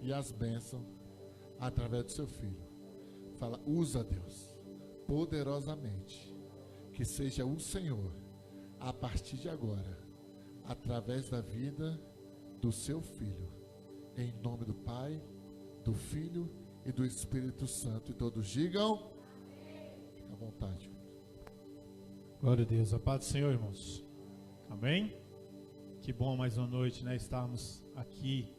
e as bênçãos através do seu filho. Fala, usa, Deus, poderosamente, que seja o Senhor, a partir de agora, através da vida do seu filho, em nome do Pai, do Filho e do Espírito Santo. E todos digam, fica à vontade. Glória a Deus, a paz do Senhor, irmãos. Amém? Que bom mais uma noite, né? Estarmos aqui,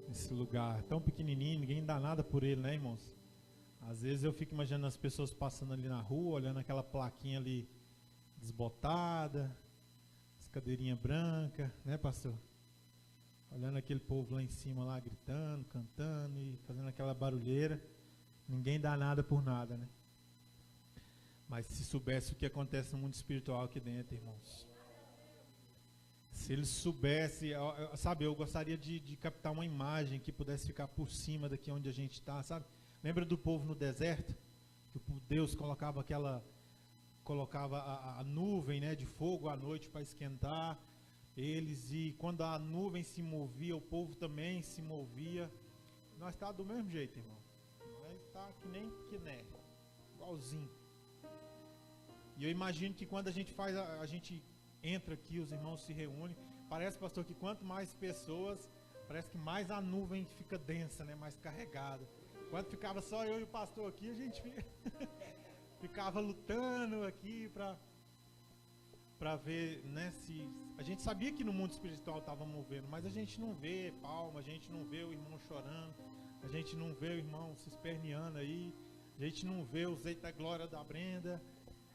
nesse lugar tão pequenininho, ninguém dá nada por ele, né, irmãos? Às vezes eu fico imaginando as pessoas passando ali na rua, olhando aquela plaquinha ali desbotada, as cadeirinhas brancas, né, pastor? Olhando aquele povo lá em cima, lá gritando, cantando e fazendo aquela barulheira. Ninguém dá nada por nada, né? Mas se soubesse o que acontece no mundo espiritual aqui dentro, irmãos. Se eles soubessem, sabe, eu gostaria de captar uma imagem que pudesse ficar por cima daqui onde a gente está, sabe? Lembra do povo no deserto? Que Deus colocava a nuvem, né, de fogo à noite para esquentar eles, e quando a nuvem se movia, o povo também se movia. Nós está do mesmo jeito, irmão. Nós está que nem Quiné, igualzinho. E eu imagino que quando a gente entra aqui, os irmãos se reúnem, parece, pastor, que quanto mais pessoas, parece que mais a nuvem fica densa, né, mais carregada. Quando ficava só eu e o pastor aqui, a gente ficava lutando aqui para ver, né, se a gente sabia que no mundo espiritual estava movendo, mas a gente não vê palma, a gente não vê o irmão chorando, a gente não vê o irmão se esperneando aí, a gente não vê o Eita Glória da Brenda,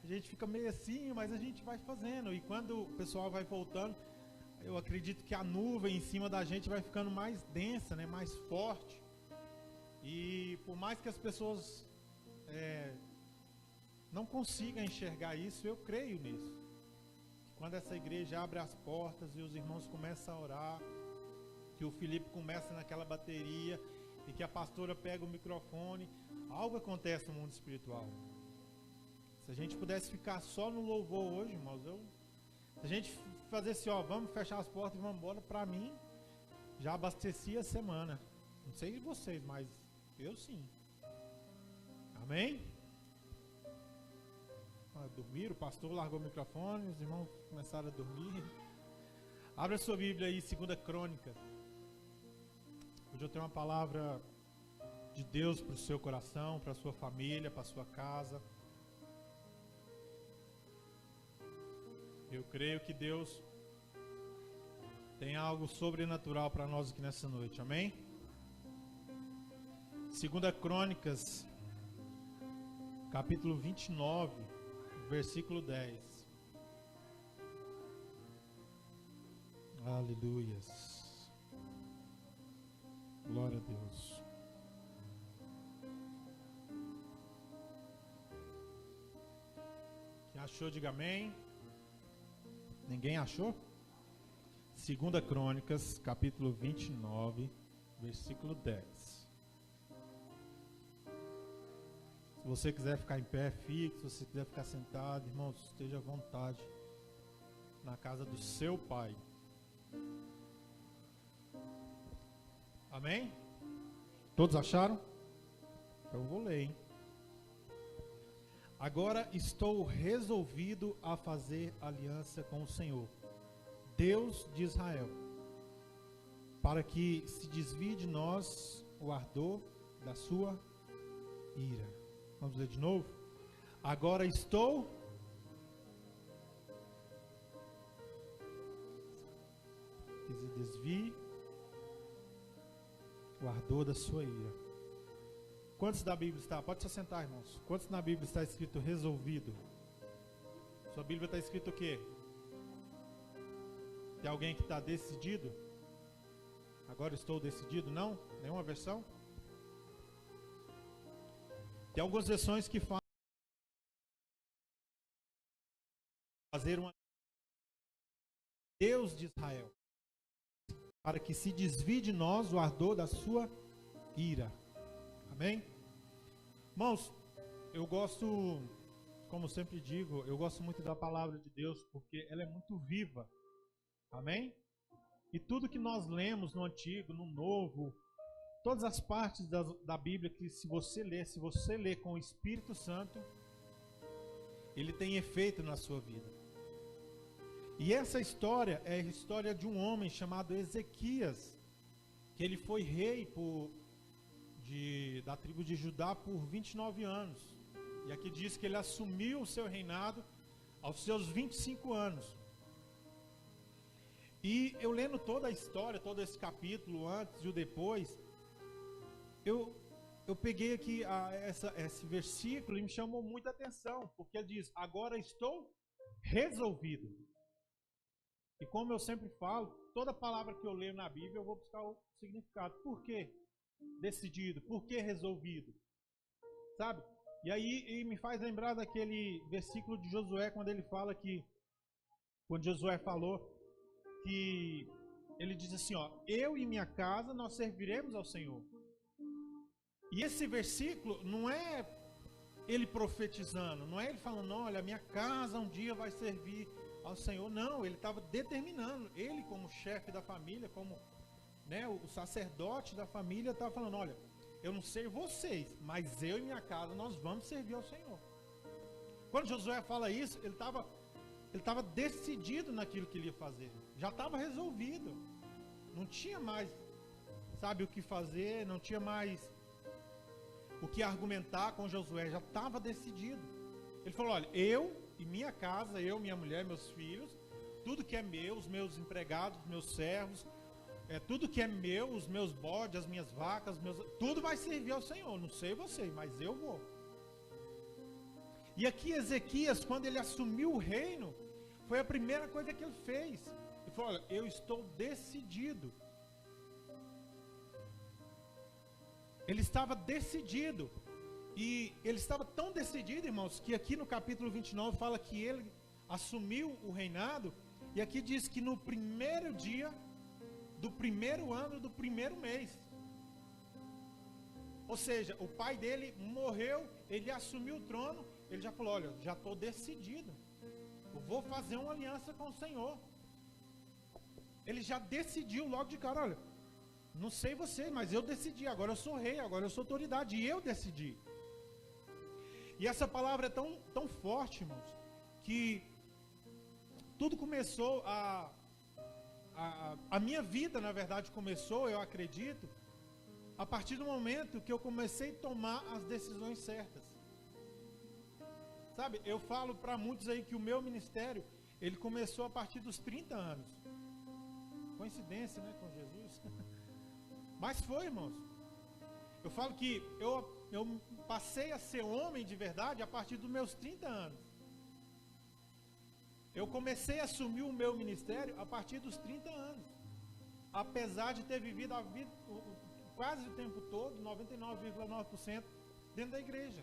a gente fica meio assim, mas a gente vai fazendo, e quando o pessoal vai voltando, eu acredito que a nuvem em cima da gente vai ficando mais densa, né, mais forte, e por mais que as pessoas não consigam enxergar isso, eu creio nisso. Quando essa igreja abre as portas e os irmãos começam a orar, que o Felipe começa naquela bateria e que a pastora pega o microfone, algo acontece no mundo espiritual. Se a gente pudesse ficar só no louvor hoje, irmãos, se a gente fazer assim, ó, vamos fechar as portas e vamos embora, para mim, já abastecia a semana. Não sei vocês, mas eu sim. Amém? Dormiram, o pastor largou o microfone, os irmãos começaram a dormir. Abra sua Bíblia aí, 2 Crônicas. Hoje eu tenho uma palavra de Deus para o seu coração, para a sua família, para a sua casa. Eu creio que Deus tem algo sobrenatural para nós aqui nessa noite, amém? 2 Crônicas, capítulo 29, versículo 10. Aleluias. Glória a Deus. Quem achou, diga amém. Ninguém achou? 2 Crônicas, capítulo 29, versículo 10. Se você quiser ficar em pé, fique. Se você quiser ficar sentado, irmãos, esteja à vontade na casa do seu Pai. Amém? Todos acharam? Então eu vou ler, hein? Agora estou resolvido a fazer aliança com o Senhor, Deus de Israel, para que se desvie de nós o ardor da sua ira. Vamos ler de novo? Agora estou que se desvie o ardor da sua ira. Quantos da Bíblia está? Pode se sentar, irmãos. Quantos na Bíblia está escrito resolvido? Sua Bíblia está escrito o quê? Tem alguém que está decidido? Agora estou decidido? Não? Nenhuma versão? Tem algumas versões que fazer uma Deus de Israel, para que se desvie de nós o ardor da sua ira. Amém? Irmãos, eu gosto, como sempre digo, eu gosto muito da palavra de Deus, porque ela é muito viva. Amém? E tudo que nós lemos no Antigo, no Novo, todas as partes da Bíblia que se você ler com o Espírito Santo, ele tem efeito na sua vida. E essa história é a história de um homem chamado Ezequias, que ele foi rei da tribo de Judá por 29 anos. E aqui diz que ele assumiu o seu reinado aos seus 25 anos. E eu lendo toda a história, todo esse capítulo, antes e o depois, eu peguei aqui esse versículo e me chamou muita atenção, porque ele diz, agora estou resolvido. E como eu sempre falo, toda palavra que eu leio na Bíblia, eu vou buscar o significado. Por quê decidido? Por que resolvido? Sabe? E aí me faz lembrar daquele versículo de Josué, quando ele fala que, quando Josué falou, que ele diz assim, ó, eu e minha casa, nós serviremos ao Senhor. E esse versículo não é ele profetizando, não é ele falando, olha, minha casa um dia vai servir ao Senhor. Não, ele estava determinando, ele como chefe da família, como, né, o sacerdote da família, estava falando, olha, eu não sei vocês, mas eu e minha casa, nós vamos servir ao Senhor. Quando Josué fala isso, ele estava decidido naquilo que ele ia fazer, já estava resolvido, não tinha mais, sabe, o que fazer, não tinha mais o que argumentar com Josué, já estava decidido. Ele falou, olha, eu e minha casa, eu, minha mulher, meus filhos, tudo que é meu, os meus empregados, meus servos, tudo que é meu, os meus bodes, as minhas vacas, tudo vai servir ao Senhor. Não sei você, mas eu vou. E aqui Ezequias, quando ele assumiu o reino, foi a primeira coisa que ele fez. Ele falou, olha, eu estou decidido. Ele estava decidido. E ele estava tão decidido, irmãos, que aqui no capítulo 29 fala que ele assumiu o reinado. E aqui diz que no primeiro dia do primeiro ano do primeiro mês. Ou seja, o pai dele morreu, ele assumiu o trono, ele já falou, olha, já estou decidido. Eu vou fazer uma aliança com o Senhor. Ele já decidiu logo de cara, olha, não sei você, mas eu decidi, agora eu sou rei, agora eu sou autoridade, e eu decidi. E essa palavra é tão forte, irmãos, que tudo começou a minha vida, na verdade, começou, eu acredito, a partir do momento que eu comecei a tomar as decisões certas. Sabe, eu falo para muitos aí que o meu ministério, ele começou a partir dos 30 anos. Coincidência, né, com Jesus? Mas foi, irmãos. Eu falo que eu passei a ser homem de verdade a partir dos meus 30 anos. Eu comecei a assumir o meu ministério a partir dos 30 anos. Apesar de ter vivido a vida quase o tempo todo, 99,9% dentro da igreja.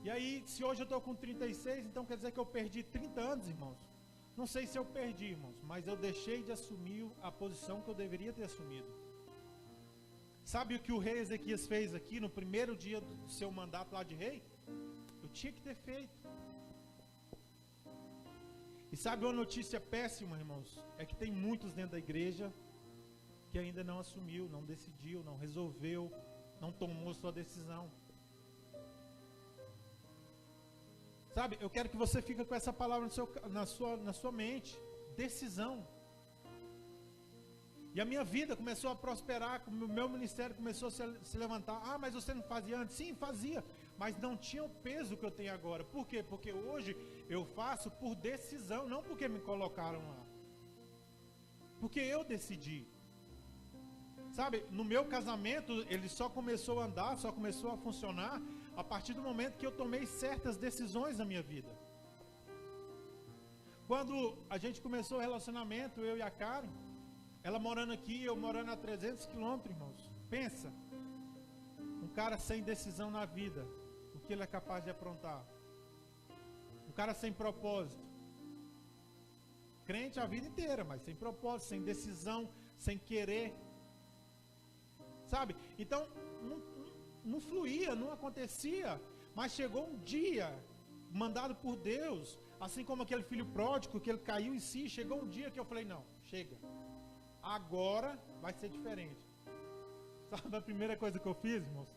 E aí, se hoje eu estou com 36, então quer dizer que eu perdi 30 anos, irmãos? Não sei se eu perdi, irmãos, mas eu deixei de assumir a posição que eu deveria ter assumido. Sabe o que o rei Ezequias fez aqui no primeiro dia do seu mandato lá de rei? Eu tinha que ter feito. E sabe uma notícia péssima, irmãos? É que tem muitos dentro da igreja que ainda não assumiu, não decidiu, não resolveu, não tomou sua decisão. Sabe, eu quero que você fique com essa palavra na sua mente. Decisão. E a minha vida começou a prosperar, o meu ministério começou a se levantar. Ah, mas você não fazia antes? Sim, fazia, mas não tinha o peso que eu tenho agora. Por quê? Porque hoje eu faço por decisão, não porque me colocaram lá. Porque eu decidi. Sabe, no meu casamento, ele só começou a andar, só começou a funcionar a partir do momento que eu tomei certas decisões na minha vida. Quando a gente começou o relacionamento, eu e a Karen, ela morando aqui, eu morando a 300 quilômetros, irmãos. Pensa, um cara sem decisão na vida, o que ele é capaz de aprontar? Um cara sem propósito. Crente a vida inteira, mas sem propósito, sem decisão, sem querer. Sabe? Então, não fluía, não acontecia. Mas chegou um dia, mandado por Deus, assim como aquele filho pródigo, que ele caiu em si, chegou um dia que eu falei, não, chega. agora vai ser diferente. Sabe a primeira coisa que eu fiz, moço?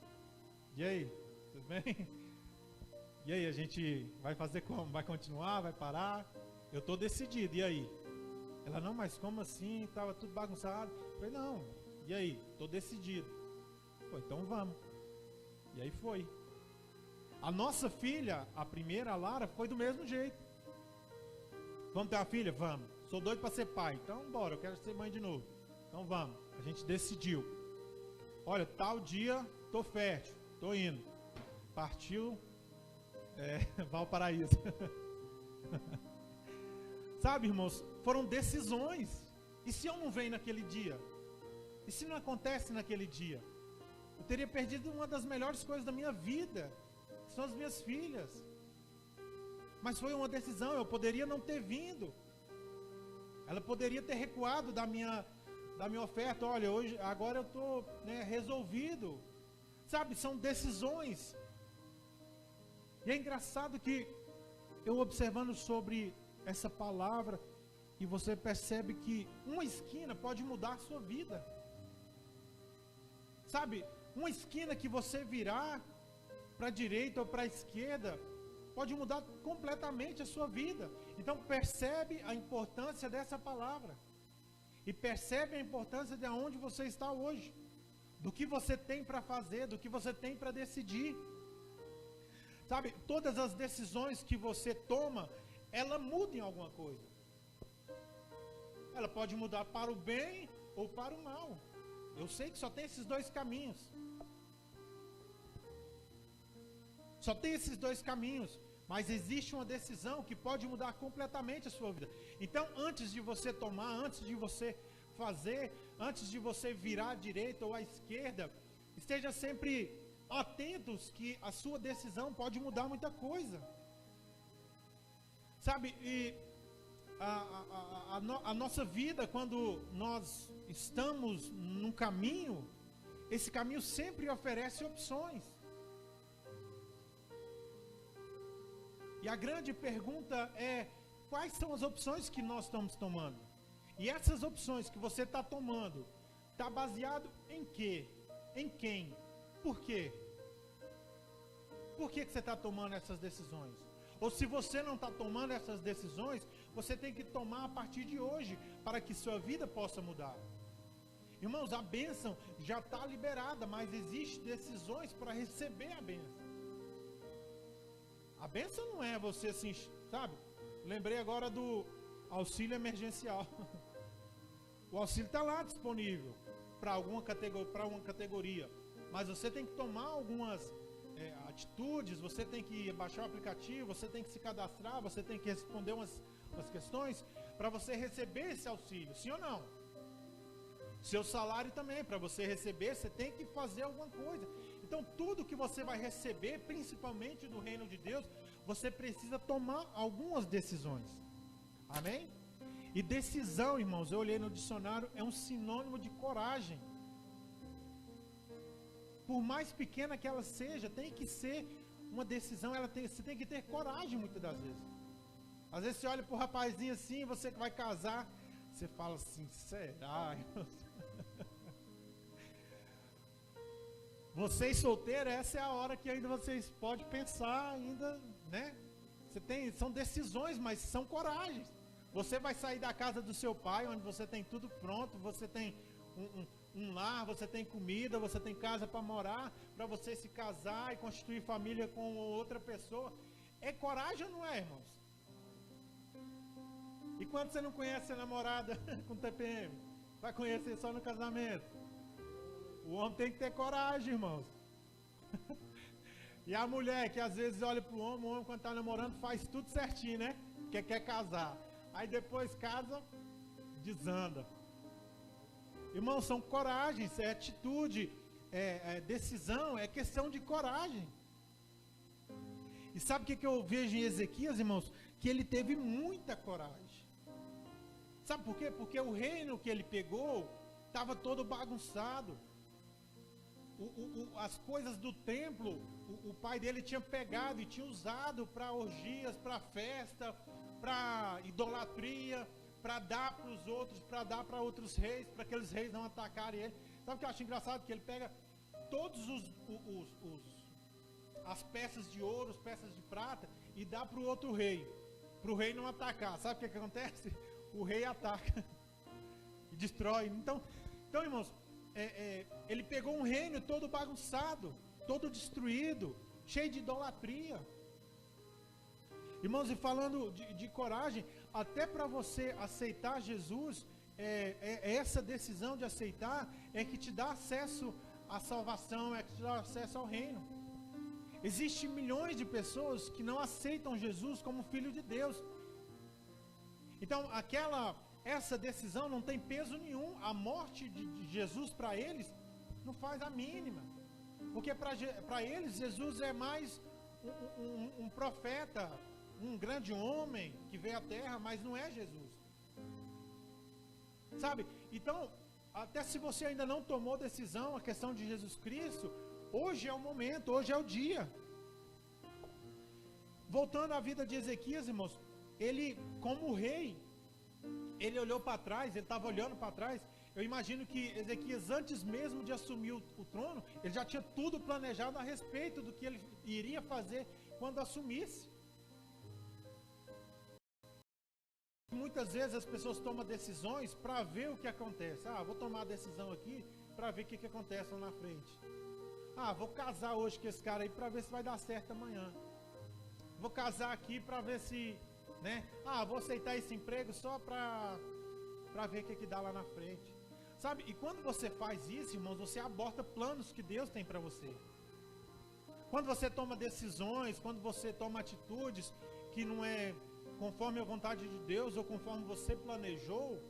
E aí, tudo bem? E aí, a gente vai fazer como? Vai continuar? Vai parar? Eu estou decidido, e aí? Ela, não, mas como assim? Estava tudo bagunçado. Eu falei, não, e aí? Estou decidido. Pô, então vamos. E aí foi. A nossa filha, a primeira, a Lara, foi do mesmo jeito. Vamos ter uma filha? Vamos. Sou doido para ser pai, então bora, eu quero ser mãe de novo. Então vamos. A gente decidiu. Olha, tal dia, tô fértil, tô indo. Partiu Valparaíso. Sabe, irmãos, foram decisões. E se eu não venho naquele dia? E se não acontece naquele dia? Eu teria perdido uma das melhores coisas da minha vida, que são as minhas filhas. Mas foi uma decisão, eu poderia não ter vindo. Ela poderia ter recuado da minha oferta. Olha, hoje, agora eu estou resolvido. Sabe, são decisões. E é engraçado que eu observando sobre essa palavra, e você percebe que uma esquina pode mudar a sua vida. Sabe, uma esquina que você virar para a direita ou para a esquerda, pode mudar completamente a sua vida. Então percebe a importância dessa palavra. E percebe a importância de onde você está hoje. Do que você tem para fazer, do que você tem para decidir. Sabe, todas as decisões que você toma, ela muda em alguma coisa. Ela pode mudar para o bem ou para o mal. Eu sei que só tem esses dois caminhos. Só tem esses dois caminhos. Mas existe uma decisão que pode mudar completamente a sua vida. Então, antes de você tomar, antes de você fazer, antes de você virar à direita ou à esquerda, esteja sempre atentos que a sua decisão pode mudar muita coisa. Sabe, e a nossa vida, quando nós estamos num caminho, esse caminho sempre oferece opções. E a grande pergunta é, quais são as opções que nós estamos tomando? E essas opções que você está tomando, está baseado em quê? Em quem? Por quê? Por que você está tomando essas decisões? Ou se você não está tomando essas decisões, você tem que tomar a partir de hoje, para que sua vida possa mudar. Irmãos, a bênção já está liberada, mas existem decisões para receber a bênção. A bênção não é você assim, sabe? Lembrei agora do auxílio emergencial. O auxílio está lá disponível para uma categoria. Mas você tem que tomar algumas atitudes, você tem que baixar o aplicativo, você tem que se cadastrar, você tem que responder umas questões para você receber esse auxílio, sim ou não? Seu salário também, para você receber, você tem que fazer alguma coisa. Então, tudo que você vai receber, principalmente do reino de Deus, você precisa tomar algumas decisões. Amém? E decisão, irmãos, eu olhei no dicionário, é um sinônimo de coragem. Por mais pequena que ela seja, tem que ser uma decisão, você tem que ter coragem muitas das vezes. Às vezes você olha para o rapazinho assim, você que vai casar, você fala assim, será? Vocês solteiros, essa é a hora que ainda vocês podem pensar ainda, né? São decisões, mas são coragens. Você vai sair da casa do seu pai, onde você tem tudo pronto, você tem um lar, você tem comida, você tem casa para morar, para você se casar e constituir família com outra pessoa. É coragem ou não é, irmãos? E quando você não conhece a namorada com TPM, vai conhecer só no casamento? O homem tem que ter coragem, irmãos. E a mulher que às vezes olha para o homem quando está namorando faz tudo certinho, né? Porque quer casar. Aí depois casa, desanda. Irmãos, são coragens, é atitude, é decisão, é questão de coragem. E sabe o que eu vejo em Ezequias, irmãos? Que ele teve muita coragem. Sabe por quê? Porque o reino que ele pegou estava todo bagunçado. As coisas do templo, o pai dele tinha pegado e tinha usado para orgias, para festa, para idolatria, para dar para os outros, para dar para outros reis, para aqueles reis não atacarem ele. Sabe o que eu acho engraçado? Que ele pega todos as peças de ouro, as peças de prata, e dá para o outro rei, para o rei não atacar. Sabe o que acontece? O rei ataca e destrói. Então irmãos, ele pegou um reino todo bagunçado, todo destruído, cheio de idolatria. Irmãos, e falando de coragem, até para você aceitar Jesus, essa decisão de aceitar é que te dá acesso à salvação, é que te dá acesso ao reino. Existem milhões de pessoas que não aceitam Jesus como Filho de Deus. Então, essa decisão não tem peso nenhum. A morte de Jesus para eles não faz a mínima. Porque para eles, Jesus é mais um profeta, um grande homem que veio à terra, mas não é Jesus. Sabe? Então, até se você ainda não tomou decisão, a questão de Jesus Cristo, hoje é o momento, hoje é o dia. Voltando à vida de Ezequias, irmãos, ele, como rei, ele olhou para trás, ele estava olhando para trás. Eu imagino que Ezequias, antes mesmo de assumir o trono, ele já tinha tudo planejado a respeito do que ele iria fazer quando assumisse. Muitas vezes as pessoas tomam decisões para ver o que acontece. Vou tomar a decisão aqui para ver o que acontece lá na frente. Vou casar hoje com esse cara aí para ver se vai dar certo amanhã. Vou casar aqui para ver se, né? Vou aceitar esse emprego só para ver o que dá lá na frente. Sabe? E quando você faz isso, irmãos, você aborta planos que Deus tem para você. Quando você toma decisões, quando você toma atitudes que não é conforme a vontade de Deus ou conforme você planejou,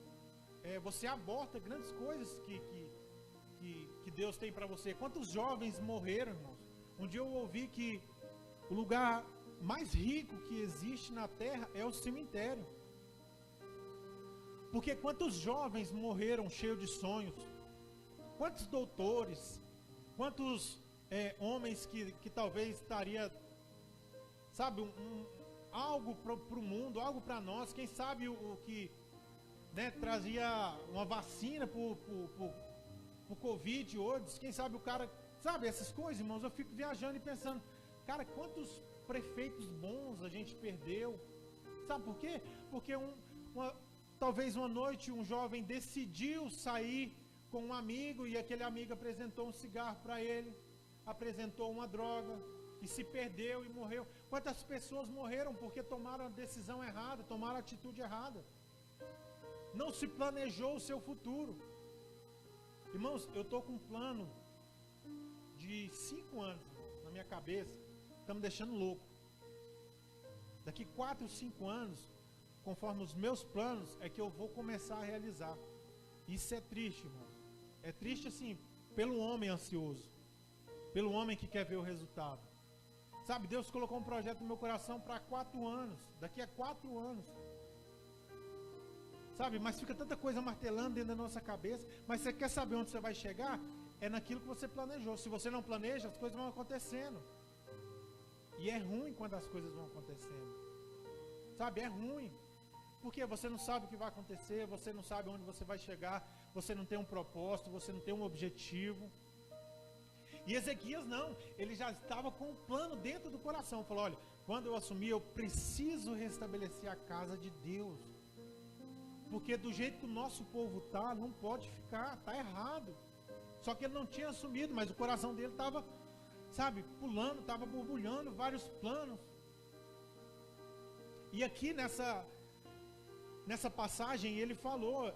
você aborta grandes coisas que Deus tem para você. Quantos jovens morreram, irmãos? Um dia eu ouvi que o lugar mais rico que existe na terra é o cemitério. Porque quantos jovens morreram cheios de sonhos? Quantos doutores? Quantos homens que talvez estaria, sabe, algo para o mundo, algo para nós, quem sabe o que, né, trazia uma vacina para o Covid hoje, quem sabe o cara, sabe, essas coisas, irmãos, eu fico viajando e pensando, cara, quantos prefeitos bons a gente perdeu, sabe por quê? Porque talvez uma noite um jovem decidiu sair com um amigo e aquele amigo apresentou um cigarro para ele, apresentou uma droga, e se perdeu e morreu. Quantas pessoas morreram porque tomaram a decisão errada, tomaram a atitude errada? Não se planejou o seu futuro. Irmãos, eu estou com um plano de 5 anos na minha cabeça. Estamos deixando louco. Daqui 4 ou 5 anos, conforme os meus planos, é que eu vou começar a realizar. Isso é triste, irmãos. É triste assim, pelo homem ansioso, pelo homem que quer ver o resultado. Sabe, Deus colocou um projeto no meu coração para 4 anos. Daqui a 4 anos. Sabe, mas fica tanta coisa martelando dentro da nossa cabeça. Mas você quer saber onde você vai chegar? É naquilo que você planejou. Se você não planeja, as coisas vão acontecendo. E é ruim quando as coisas vão acontecendo. Sabe, é ruim. Porque você não sabe o que vai acontecer, você não sabe onde você vai chegar, você não tem um propósito, você não tem um objetivo. E Ezequias não, ele já estava com um plano dentro do coração. Falou, olha, quando eu assumir, eu preciso restabelecer a casa de Deus. Porque do jeito que o nosso povo está, não pode ficar, está errado. Só que ele não tinha assumido, mas o coração dele estava, sabe, pulando, estava borbulhando vários planos. E aqui nessa passagem ele falou,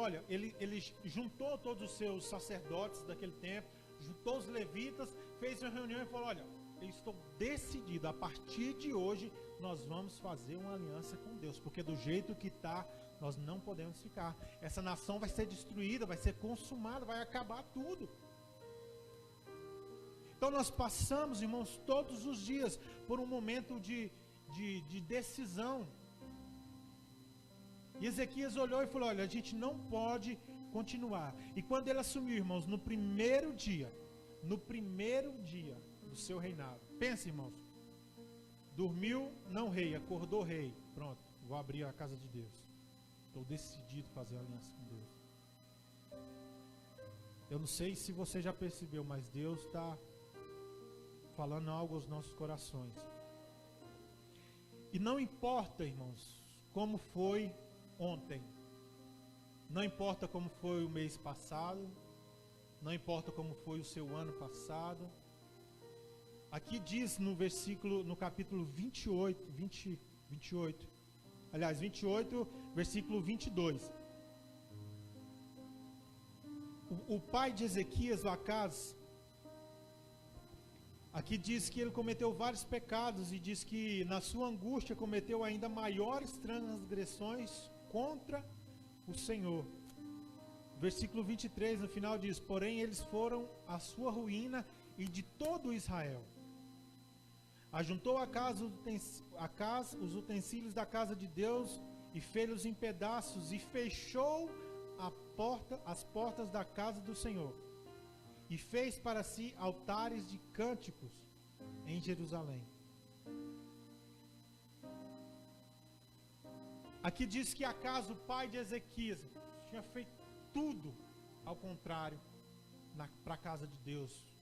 olha, ele juntou todos os seus sacerdotes daquele tempo, juntou os levitas, fez uma reunião e falou, olha, eu estou decidido, a partir de hoje nós vamos fazer uma aliança com Deus, porque do jeito que está, nós não podemos ficar. Essa nação vai ser destruída, vai ser consumada, vai acabar tudo. Então nós passamos, irmãos, todos os dias por um momento de decisão. E Ezequias olhou e falou, olha, a gente não pode continuar. E quando ele assumiu, irmãos, no primeiro dia do seu reinado, pense, irmãos, dormiu, não rei, acordou rei, pronto, vou abrir a casa de Deus. Estou decidido a fazer aliança com Deus. Eu não sei se você já percebeu, mas Deus está falando algo aos nossos corações. E não importa, irmãos, como foi ontem. Não importa como foi o mês passado. Não importa como foi o seu ano passado. Aqui diz no capítulo 28, versículo 22. O pai de Ezequias, o Acaz, aqui diz que ele cometeu vários pecados e diz que na sua angústia cometeu ainda maiores transgressões contra o Senhor. Versículo 23, no final diz: porém eles foram a sua ruína e de todo Israel. Ajuntou Acaz os utensílios da casa de Deus e fê-los em pedaços e fechou as portas da casa do Senhor. E fez para si altares de cânticos em Jerusalém. Aqui diz que Acaz, o pai de Ezequias, tinha feito tudo ao contrário para a casa de Deus.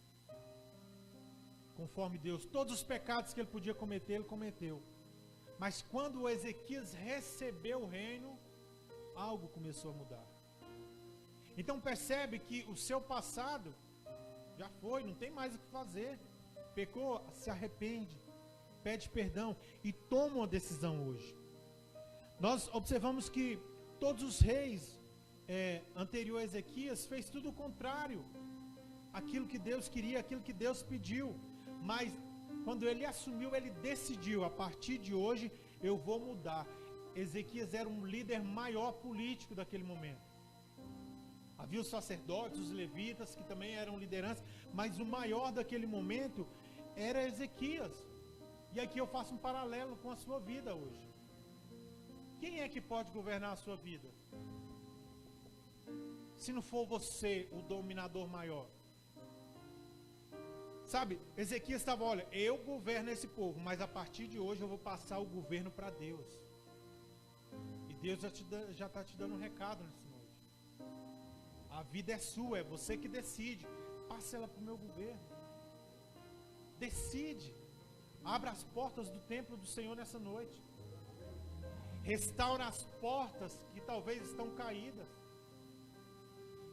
Conforme Deus, todos os pecados que ele podia cometer, ele cometeu. Mas quando Ezequias recebeu o reino, algo começou a mudar. Então percebe que o seu passado já foi, não tem mais o que fazer. Pecou, se arrepende, pede perdão e toma uma decisão hoje. Nós observamos que todos os reis anterior a Ezequias fez tudo o contrário. Aquilo que Deus queria, aquilo que Deus pediu. Mas quando ele assumiu, ele decidiu: a partir de hoje eu vou mudar. Ezequias era um líder maior político daquele momento. Havia os sacerdotes, os levitas, que também eram liderança, mas o maior daquele momento era Ezequias. E aqui eu faço um paralelo com a sua vida hoje. Quem é que pode governar a sua vida? Se não for você o dominador maior. Sabe, Ezequias estava: olha, eu governo esse povo, mas a partir de hoje eu vou passar o governo para Deus. E Deus já está te dando um recado nessa noite. A vida é sua, é você que decide. Passe ela para o meu governo. Decide. Abra as portas do templo do Senhor nessa noite. Restaura as portas que talvez estão caídas.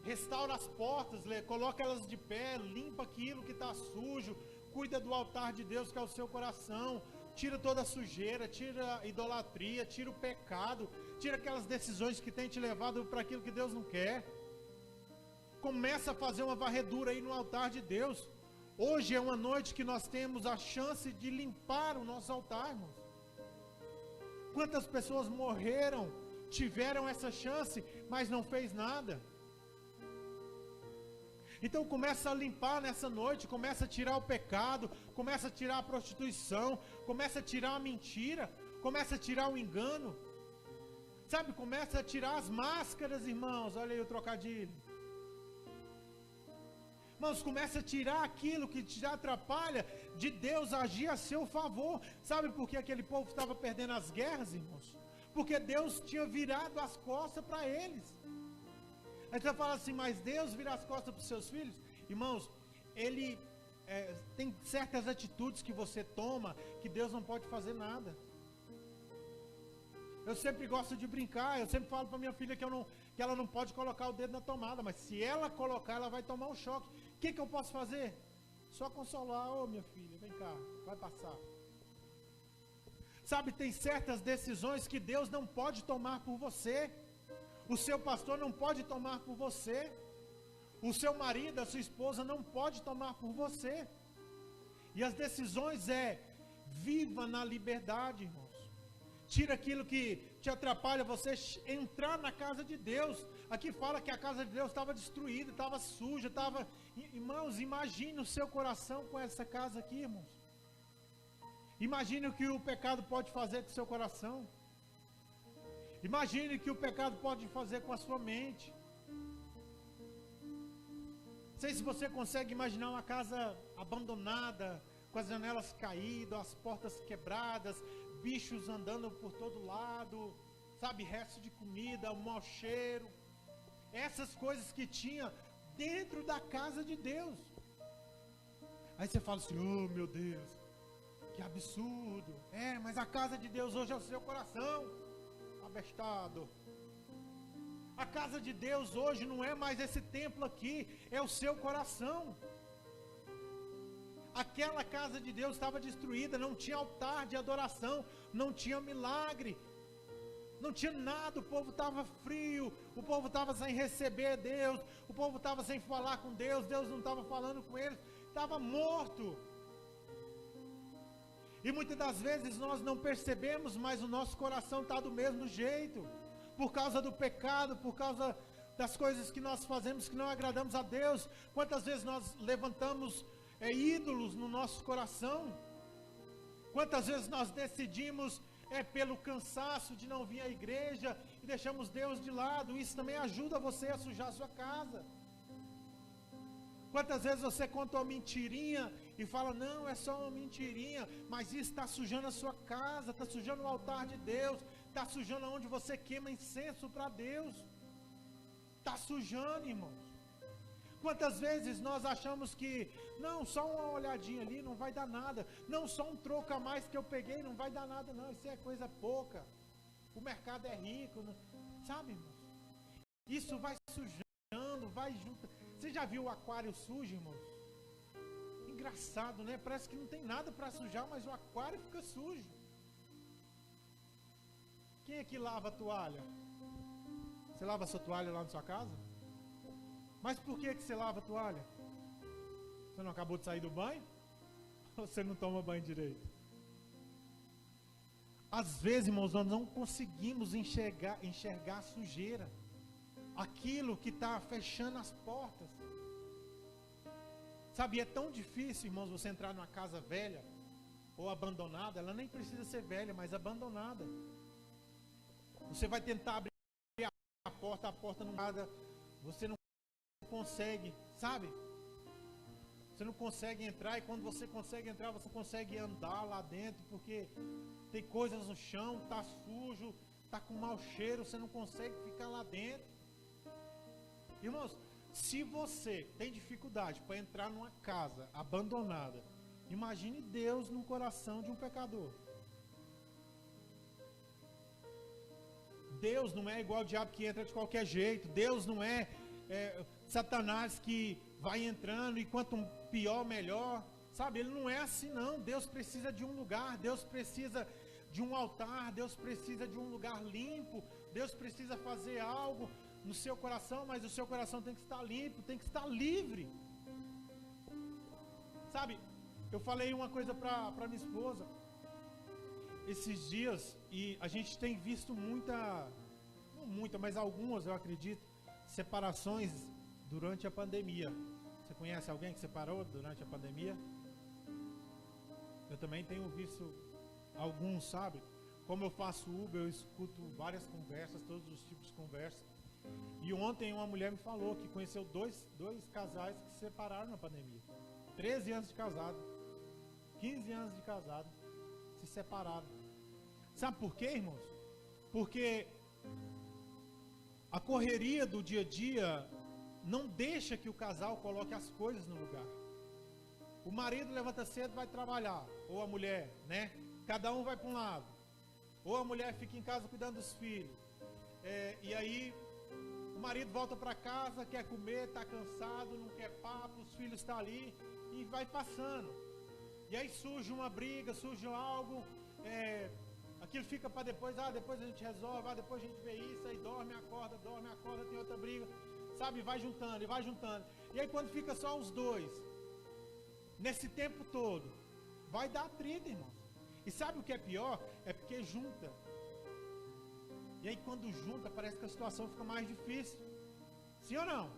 Restaura as portas, coloca elas de pé, limpa aquilo que está sujo, cuida do altar de Deus que é o seu coração, tira toda a sujeira, tira a idolatria, tira o pecado, tira aquelas decisões que tem te levado para aquilo que Deus não quer. Começa a fazer uma varredura aí no altar de Deus. Hoje é uma noite que nós temos a chance de limpar o nosso altar, irmãos. Quantas pessoas morreram, tiveram essa chance, mas não fez nada. Então começa a limpar nessa noite, começa a tirar o pecado, começa a tirar a prostituição, começa a tirar a mentira, começa a tirar o engano. Sabe, começa a tirar as máscaras, irmãos, olha aí o trocadilho. Irmãos, começa a tirar aquilo que te atrapalha de Deus agir a seu favor. Sabe por que aquele povo estava perdendo as guerras, irmãos? Porque Deus tinha virado as costas para eles. Aí você fala assim: mas Deus vira as costas para os seus filhos? Irmãos, Ele tem certas atitudes que você toma que Deus não pode fazer nada. Eu sempre gosto de brincar, eu sempre falo para minha filha que ela não pode colocar o dedo na tomada, mas se ela colocar, ela vai tomar um choque. O que eu posso fazer? Só consolar: ô minha filha, vem cá, vai passar. Sabe, tem certas decisões que Deus não pode tomar por você. O seu pastor não pode tomar por você. O seu marido, a sua esposa não pode tomar por você. E as decisões viva na liberdade, irmãos. Tira aquilo que te atrapalha você entrar na casa de Deus. Aqui fala que a casa de Deus estava destruída, estava suja, estava... Irmãos, imagine o seu coração com essa casa aqui, irmãos. Imagine o que o pecado pode fazer com o seu coração. Imagine o que o pecado pode fazer com a sua mente. Não sei se você consegue imaginar uma casa abandonada, com as janelas caídas, as portas quebradas, bichos andando por todo lado, sabe, resto de comida, um mau cheiro, essas coisas que tinha dentro da casa de Deus. Aí você fala assim, oh meu Deus, que absurdo. Mas a casa de Deus hoje é o seu coração, abestado. A casa de Deus hoje não é mais esse templo aqui, é o seu coração. Aquela casa de Deus estava destruída, não tinha altar de adoração, não tinha milagre, não tinha nada, o povo estava frio, o povo estava sem receber Deus, o povo estava sem falar com Deus, Deus não estava falando com eles, estava morto. E muitas das vezes nós não percebemos, mas o nosso coração está do mesmo jeito, por causa do pecado, por causa das coisas que nós fazemos que não agradamos a Deus. Quantas vezes nós levantamos ídolos no nosso coração? Quantas vezes nós decidimos pelo cansaço de não vir à igreja e deixamos Deus de lado? Isso também ajuda você a sujar a sua casa. Quantas vezes você conta uma mentirinha e fala, não, é só uma mentirinha, mas isso está sujando a sua casa, está sujando o altar de Deus, está sujando onde você queima incenso para Deus, está sujando, irmãos. Quantas vezes nós achamos que, não, só uma olhadinha ali não vai dar nada, não, só um troco a mais que eu peguei não vai dar nada, não, isso é coisa pouca, o mercado é rico, não, sabe, irmãos? Isso vai sujando, vai junto. Você já viu o aquário sujo, irmãos? Engraçado, né? Parece que não tem nada para sujar, mas o aquário fica sujo. Quem é que lava a toalha? Você lava a sua toalha lá na sua casa? Mas por que você lava a toalha? Você não acabou de sair do banho? Ou você não toma banho direito? Às vezes, irmãos, nós não conseguimos enxergar a sujeira, aquilo que está fechando as portas. Sabe, é tão difícil, irmãos, você entrar numa casa velha ou abandonada. Ela nem precisa ser velha, mas abandonada. Você vai tentar abrir a porta não nada, você não consegue, sabe? Você não consegue entrar, e quando você consegue entrar, você consegue andar lá dentro, porque tem coisas no chão, tá sujo, tá com mau cheiro, você não consegue ficar lá dentro. Irmãos, se você tem dificuldade para entrar numa casa abandonada, imagine Deus no coração de um pecador. Deus não é igual ao diabo que entra de qualquer jeito. Deus não é Satanás que vai entrando e quanto pior, melhor. Sabe, ele não é assim não. Deus precisa de um lugar, Deus precisa de um altar, Deus precisa de um lugar limpo, Deus precisa fazer algo no seu coração, mas o seu coração tem que estar limpo, tem que estar livre. Sabe, eu falei uma coisa para minha esposa esses dias, e a gente tem visto não muita, mas algumas, eu acredito, separações durante a pandemia. Você conhece alguém que separou durante a pandemia? Eu também tenho visto alguns, sabe? Como eu faço Uber, eu escuto várias conversas, todos os tipos de conversa. E ontem uma mulher me falou que conheceu dois casais que se separaram na pandemia. 13 anos de casado, 15 anos de casado, se separaram. Sabe por quê, irmãos? Porque a correria do dia a dia não deixa que o casal coloque as coisas no lugar. O marido levanta cedo e vai trabalhar, ou a mulher, né? Cada um vai para um lado. Ou a mulher fica em casa cuidando dos filhos. E aí o marido volta para casa, quer comer, está cansado, não quer papo, os filhos estão ali e vai passando. E aí surge uma briga, surge algo, aquilo fica para depois, depois a gente resolve, depois a gente vê isso, aí dorme, acorda, tem outra briga, sabe, vai juntando e vai juntando. E aí quando fica só os dois, nesse tempo todo, vai dar atrito, irmãos. E sabe o que é pior? É porque junta. E aí quando junta, parece que a situação fica mais difícil. Sim ou não?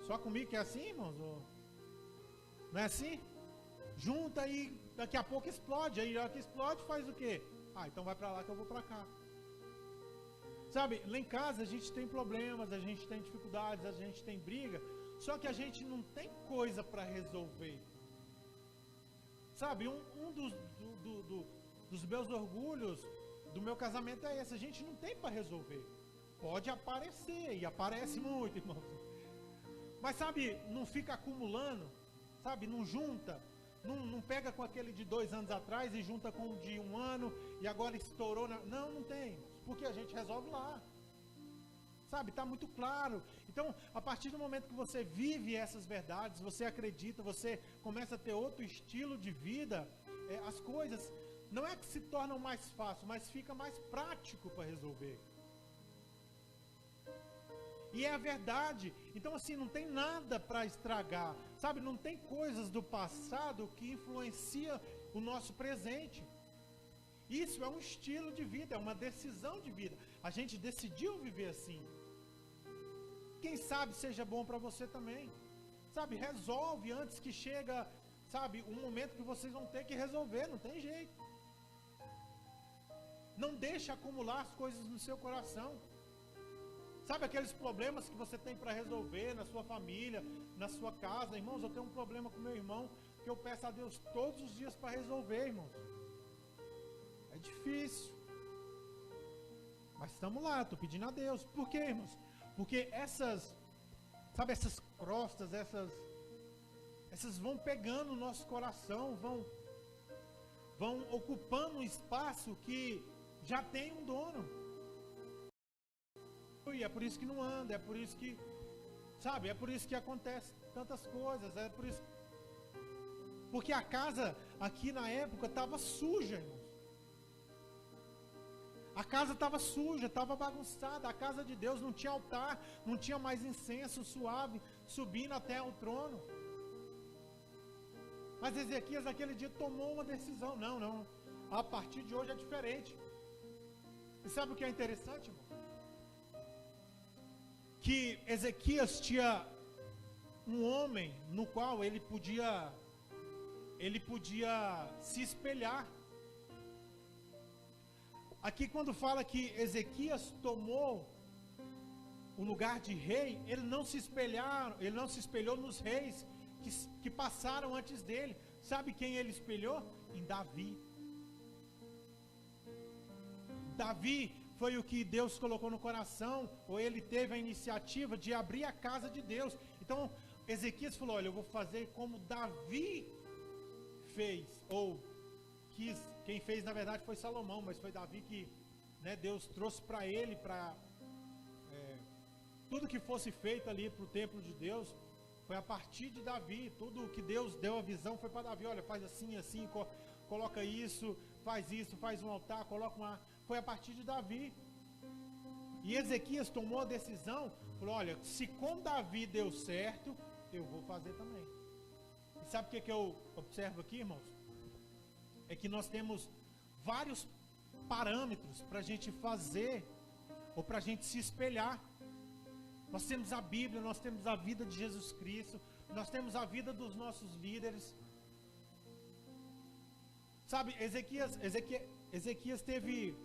Só comigo que é assim, irmãos? Não é assim? Junta e daqui a pouco explode. Aí a hora que explode faz o quê? Então vai pra lá que eu vou pra cá. Sabe, lá em casa a gente tem problemas, a gente tem dificuldades, a gente tem briga. Só que a gente não tem coisa para resolver. Sabe, um dos meus orgulhos do meu casamento é esse. A gente não tem para resolver. Pode aparecer, e aparece muito, irmãos. Mas sabe, não fica acumulando, sabe, não junta. Não pega com aquele de 2 anos atrás e junta com o de 1 ano e agora estourou. Não tem. Porque a gente resolve lá. Sabe, está muito claro. Então, a partir do momento que você vive essas verdades, você acredita, você começa a ter outro estilo de vida, as coisas não é que se tornam mais fáceis, mas fica mais prático para resolver. E é a verdade. Então assim, não tem nada para estragar, sabe? Não tem coisas do passado que influenciam o nosso presente. Isso é um estilo de vida, é uma decisão de vida. A gente decidiu viver assim. Quem sabe seja bom para você também. Sabe, resolve antes que chega, sabe, um momento que vocês vão ter que resolver, não tem jeito. Não deixe acumular as coisas no seu coração. Sabe aqueles problemas que você tem para resolver na sua família, na sua casa? Irmãos, eu tenho um problema com meu irmão que eu peço a Deus todos os dias para resolver, irmãos. É difícil. Mas estamos lá, estou pedindo a Deus. Por quê, irmãos? Porque essas crostas, essas vão pegando o nosso coração, vão ocupando um espaço que já tem um dono. E é por isso que não anda, é por isso que, sabe, é por isso que acontece tantas coisas, é por isso. Porque a casa aqui na época estava suja, irmãos. A casa estava suja, estava bagunçada, a casa de Deus não tinha altar, não tinha mais incenso suave subindo até o trono. Mas Ezequias naquele dia tomou uma decisão, não, a partir de hoje é diferente. E sabe o que é interessante, irmão? Que Ezequias tinha um homem no qual ele podia se espelhar. Aqui quando fala que Ezequias tomou o lugar de rei, ele não se espelhou nos reis que passaram antes dele. Sabe quem ele espelhou? Em Davi. Davi foi o que Deus colocou no coração, ou ele teve a iniciativa de abrir a casa de Deus. Então, Ezequias falou, olha, eu vou fazer como Davi fez, ou quis. Quem fez, na verdade, foi Salomão, mas foi Davi que, né, Deus trouxe para ele, para tudo que fosse feito ali para o templo de Deus, foi a partir de Davi. Tudo que Deus deu a visão foi para Davi, olha, faz assim, assim, coloca isso, faz um altar, coloca uma... Foi a partir de Davi. E Ezequias tomou a decisão, falou, olha, se com Davi deu certo, eu vou fazer também. E sabe o que eu observo aqui, irmãos? É que nós temos vários parâmetros para a gente fazer, ou para a gente se espelhar. Nós temos a Bíblia, nós temos a vida de Jesus Cristo, nós temos a vida dos nossos líderes. Sabe, Ezequias teve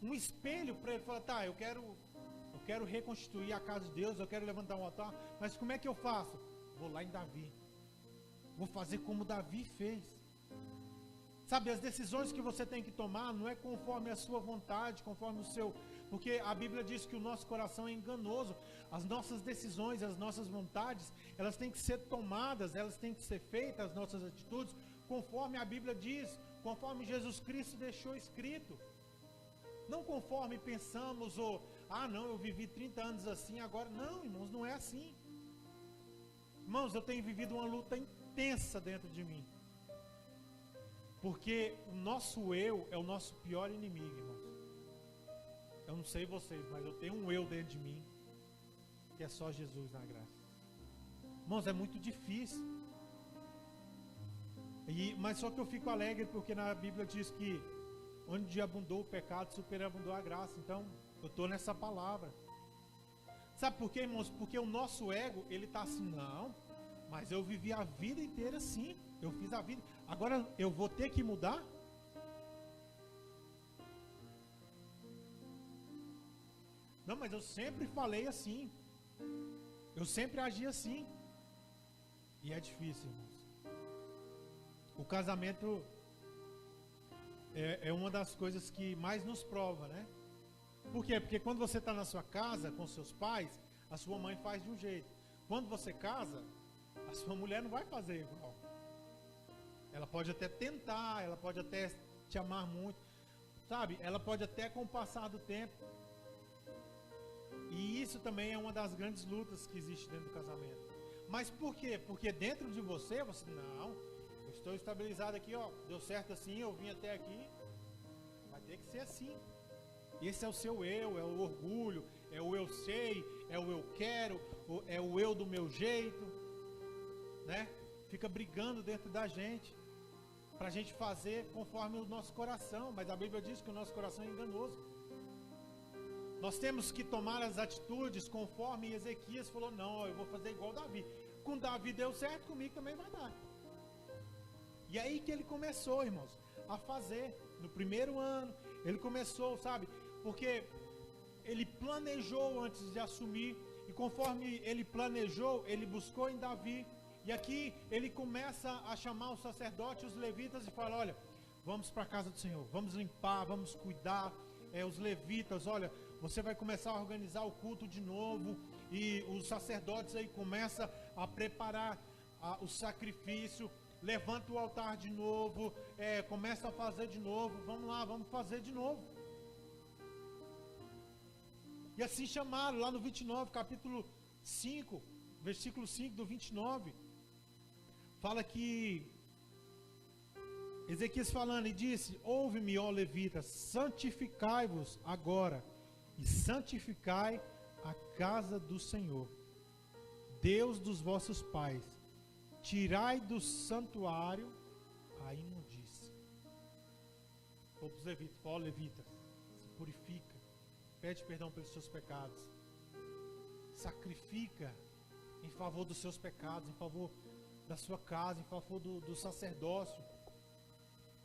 um espelho para ele falar, tá, eu quero reconstituir a casa de Deus, eu quero levantar um altar, mas como é que eu faço? Vou lá em Davi, vou fazer como Davi fez. Sabe, as decisões que você tem que tomar não é conforme a sua vontade, conforme o seu... Porque a Bíblia diz que o nosso coração é enganoso. As nossas decisões, as nossas vontades, elas têm que ser tomadas, elas têm que ser feitas, as nossas atitudes, conforme a Bíblia diz, conforme Jesus Cristo deixou escrito. Não conforme pensamos, ou, não, eu vivi 30 anos assim, agora... Não, irmãos, não é assim. Irmãos, eu tenho vivido uma luta intensa dentro de mim. Porque o nosso eu é o nosso pior inimigo, irmãos. Eu não sei vocês, mas eu tenho um eu dentro de mim, que é só Jesus na graça. Irmãos, é muito difícil. Mas só que eu fico alegre porque na Bíblia diz que onde abundou o pecado, superabundou a graça. Então, eu estou nessa palavra. Sabe por quê, irmãos? Porque o nosso ego, ele está assim, não, mas eu vivi a vida inteira assim. Eu fiz a vida, agora eu vou ter que mudar? Não, mas eu sempre falei assim. Eu sempre agi assim. E é difícil, irmãos. O casamento, é uma das coisas que mais nos prova, né? Por quê? Porque quando você está na sua casa com seus pais, a sua mãe faz de um jeito. Quando você casa, a sua mulher não vai fazer igual. Ela pode até tentar, ela pode até te amar muito, sabe? Ela pode até com o passar do tempo. E isso também é uma das grandes lutas que existe dentro do casamento. Mas por quê? Porque dentro de você, não, eu estou estabilizado aqui, ó, deu certo assim, eu vim até aqui, vai ter que ser assim. Esse é o seu eu, é o orgulho, é o eu sei, é o eu quero, é o eu do meu jeito, né? Fica brigando dentro da gente, para a gente fazer conforme o nosso coração, mas a Bíblia diz que o nosso coração é enganoso. Nós temos que tomar as atitudes conforme Ezequias falou, não, eu vou fazer igual Davi. Com Davi deu certo, comigo também vai dar. E aí que ele começou, irmãos, a fazer. No primeiro ano, ele começou, sabe? Porque ele planejou antes de assumir, e conforme ele planejou, ele buscou em Davi. E aqui ele começa a chamar os sacerdotes, os levitas, e fala, olha, vamos para a casa do Senhor, vamos limpar, vamos cuidar. Os levitas, olha, você vai começar a organizar o culto de novo, e os sacerdotes aí começam a preparar o sacrifício, levanta o altar de novo, começa a fazer de novo, vamos lá, vamos fazer de novo. E assim chamaram, lá no 29, capítulo 5, versículo 5 do 29, fala que Ezequias falando, e disse, ouve-me, ó levitas, santificai-vos agora, e santificai a casa do Senhor, Deus dos vossos pais, tirai do santuário a imundícia. Para os levitas, ó levitas, se purifica, pede perdão pelos seus pecados, sacrifica em favor dos seus pecados, em favor da sua casa, em favor do sacerdócio.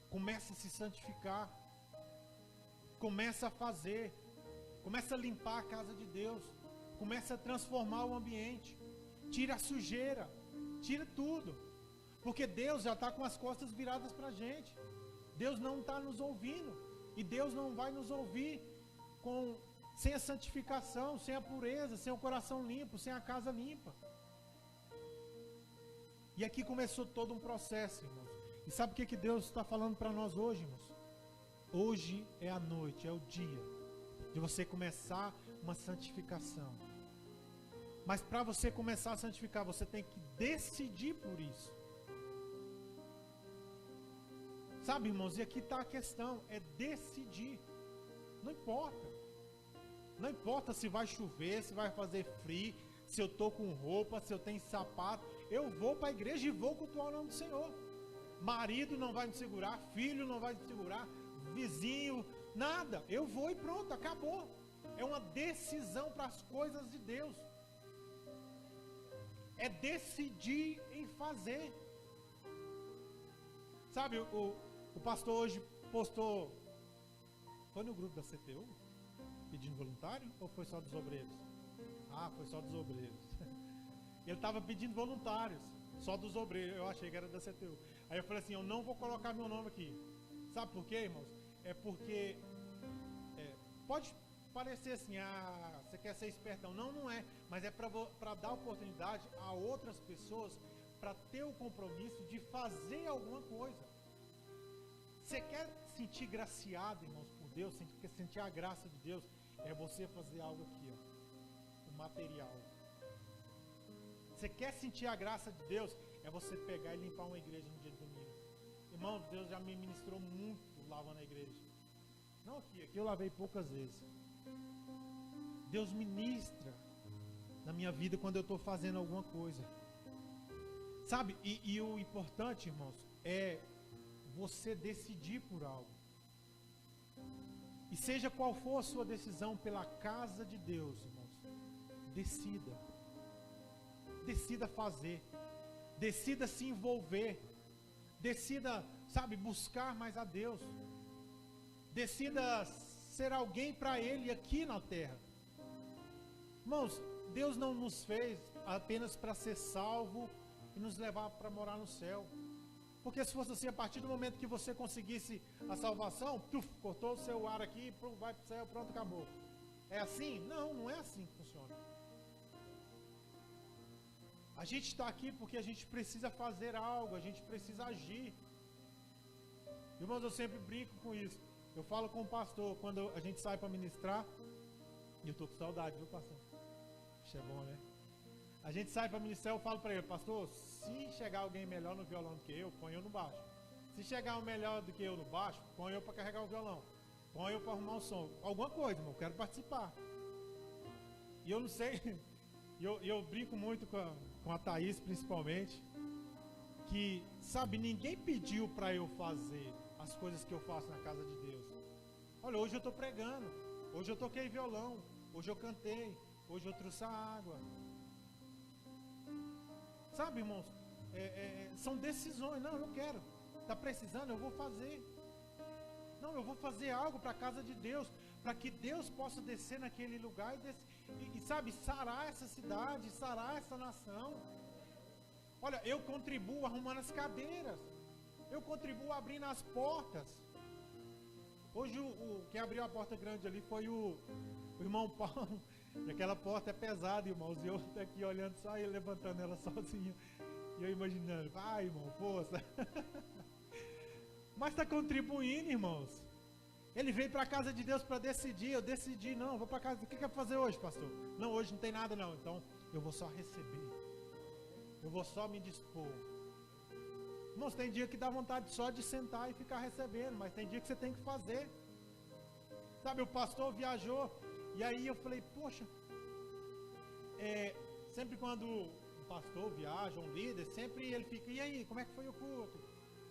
Começa a se santificar, começa a fazer, começa a limpar a casa de Deus, começa a transformar o ambiente, tira a sujeira, tira tudo, porque Deus já está com as costas viradas para a gente. Deus não está nos ouvindo, e Deus não vai nos ouvir sem a santificação, sem a pureza, sem o coração limpo, sem a casa limpa. E aqui começou todo um processo, irmãos. E sabe o que Deus está falando para nós hoje, irmãos? Hoje é a noite, é o dia de você começar uma santificação. Mas para você começar a santificar, você tem que decidir por isso. Sabe, irmãos, e aqui está a questão, é decidir. Não importa. Não importa se vai chover, se vai fazer frio, se eu estou com roupa, se eu tenho sapato. Eu vou para a igreja e vou cultuar o nome do Senhor. Marido não vai me segurar, filho não vai me segurar, vizinho, nada. Eu vou e pronto, acabou. É uma decisão para as coisas de Deus. É decidir em fazer. Sabe, o pastor hoje postou, foi no grupo da CTU, pedindo voluntário, ou foi só dos obreiros? Ah, foi só dos obreiros. Ele estava pedindo voluntários, só dos obreiros, eu achei que era da CTU. Aí eu falei assim, eu não vou colocar meu nome aqui. Sabe por quê, irmãos? É porque pode parecer assim, você quer ser espertão. Não, não é. Mas é para dar oportunidade a outras pessoas para ter o compromisso de fazer alguma coisa. Você quer sentir graciado, irmãos, por Deus, quer sentir a graça de Deus, é você fazer algo aqui, ó, o material. Você quer sentir a graça de Deus, é você pegar e limpar uma igreja no dia de domingo. Irmão, Deus já me ministrou muito lavando a igreja. Não aqui eu lavei poucas vezes. Deus ministra na minha vida quando eu estou fazendo alguma coisa. Sabe, e o importante, irmãos, é você decidir por algo. E seja qual for a sua decisão pela casa de Deus, irmãos, decida. Decida fazer. Decida se envolver. Decida, sabe, buscar mais a Deus. Decida ser alguém para Ele aqui na terra. Irmãos, Deus não nos fez apenas para ser salvo e nos levar para morar no céu. Porque se fosse assim, a partir do momento que você conseguisse a salvação, cortou o seu ar aqui, vai para o céu, pronto, acabou. É assim? Não, não é assim que funciona. A gente está aqui porque a gente precisa fazer algo, a gente precisa agir. Irmãos, eu sempre brinco com isso. Eu falo com o pastor, quando a gente sai para ministrar, e eu estou com saudade, viu, pastor? Isso é bom, né? A gente sai para ministrar, eu falo para ele, pastor, se chegar alguém melhor no violão do que eu, põe eu no baixo. Se chegar um melhor do que eu no baixo, põe eu para carregar o violão. Põe eu para arrumar o som. Alguma coisa, irmão, eu quero participar. E eu não sei, eu brinco muito com a Thaís, principalmente, que, sabe, ninguém pediu para eu fazer as coisas que eu faço na casa de Deus. Olha, hoje eu estou pregando, hoje eu toquei violão, hoje eu cantei, hoje eu trouxe a água. Sabe, irmãos, são decisões. Não, eu quero, está precisando, eu vou fazer. Não, eu vou fazer algo para a casa de Deus, para que Deus possa descer naquele lugar e sabe, sarar essa cidade, sarar essa nação. Olha, eu contribuo arrumando as cadeiras, eu contribuo abrindo as portas. Hoje quem abriu a porta grande ali foi o irmão Paulo. E aquela porta é pesada, irmãos, e eu aqui olhando só ele levantando ela sozinho. E eu imaginando, vai, irmão, força. Mas está contribuindo, irmãos. Ele veio para a casa de Deus para decidir. Eu decidi, não, vou para casa. O que quer fazer hoje, pastor? Não, hoje não tem nada não. Então, eu vou só receber. Eu vou só me dispor. Irmãos, tem dia que dá vontade só de sentar e ficar recebendo. Mas tem dia que você tem que fazer. Sabe, o pastor viajou. E aí eu falei, poxa. Sempre quando um pastor viaja, um líder, sempre ele fica, e aí, como é que foi o culto?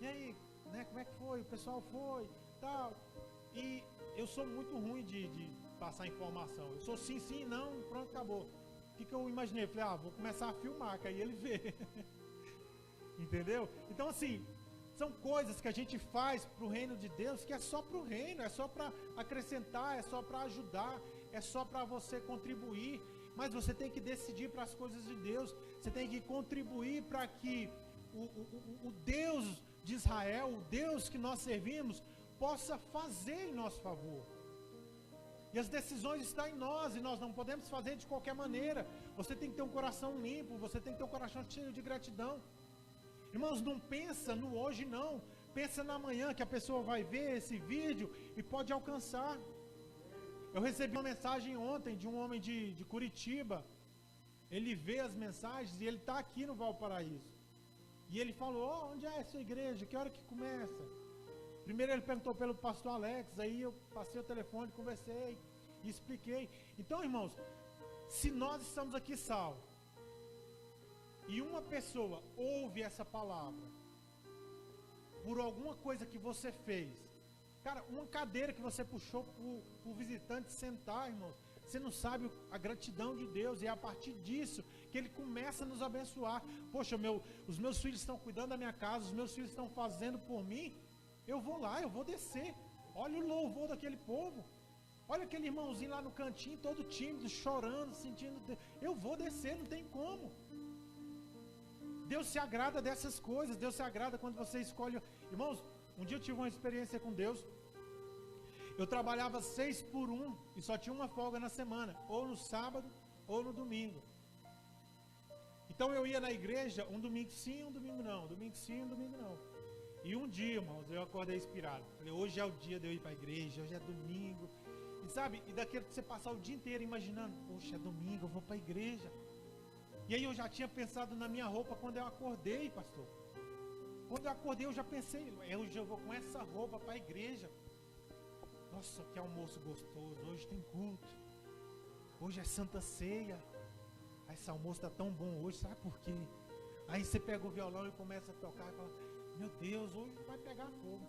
E aí, né, como é que foi? O pessoal foi, tal. E eu sou muito ruim de passar informação. Eu sou sim, sim, não, pronto, acabou. O que eu imaginei? Eu falei, vou começar a filmar, que aí ele vê. Entendeu? Então, assim, são coisas que a gente faz para o reino de Deus, que é só para o reino, é só para acrescentar, é só para ajudar, é só para você contribuir. Mas você tem que decidir para as coisas de Deus. Você tem que contribuir para que o Deus de Israel, o Deus que nós servimos, possa fazer em nosso favor. E as decisões estão em nós, e nós não podemos fazer de qualquer maneira. Você tem que ter um coração limpo, você tem que ter um coração cheio de gratidão. Irmãos, não pensa no hoje não, pensa na manhã, que a pessoa vai ver esse vídeo e pode alcançar. Eu recebi uma mensagem ontem de um homem de Curitiba. Ele vê as mensagens e ele está aqui no Valparaíso. E ele falou, onde é essa igreja? Que hora que começa? Primeiro ele perguntou pelo pastor Alex, aí eu passei o telefone, conversei e expliquei. Então, irmãos, se nós estamos aqui salvos, e uma pessoa ouve essa palavra, por alguma coisa que você fez, cara, uma cadeira que você puxou para o visitante sentar, irmãos, você não sabe a gratidão de Deus, e é a partir disso que Ele começa a nos abençoar. Poxa, os meus filhos estão cuidando da minha casa, os meus filhos estão fazendo por mim, eu vou lá, eu vou descer. Olha o louvor daquele povo, olha aquele irmãozinho lá no cantinho, todo tímido, chorando, sentindo, eu vou descer, não tem como. Deus se agrada dessas coisas, Deus se agrada quando você escolhe. Irmãos, um dia eu tive uma experiência com Deus. Eu trabalhava 6 por 1 e só tinha uma folga na semana, ou no sábado ou no domingo. Então eu ia na igreja um domingo sim, um domingo não, domingo sim, um domingo não. E um dia, irmãos, eu acordei inspirado. Falei, hoje é o dia de eu ir para a igreja, hoje é domingo. E sabe, e daquele que você passar o dia inteiro imaginando, poxa, é domingo, eu vou para a igreja. E aí eu já tinha pensado na minha roupa quando eu acordei, pastor. Quando eu acordei eu já pensei, hoje eu vou com essa roupa para a igreja. Nossa, que almoço gostoso, hoje tem culto. Hoje é Santa Ceia. Esse almoço está tão bom hoje, sabe por quê? Aí você pega o violão e começa a tocar e fala, meu Deus, hoje vai pegar fogo.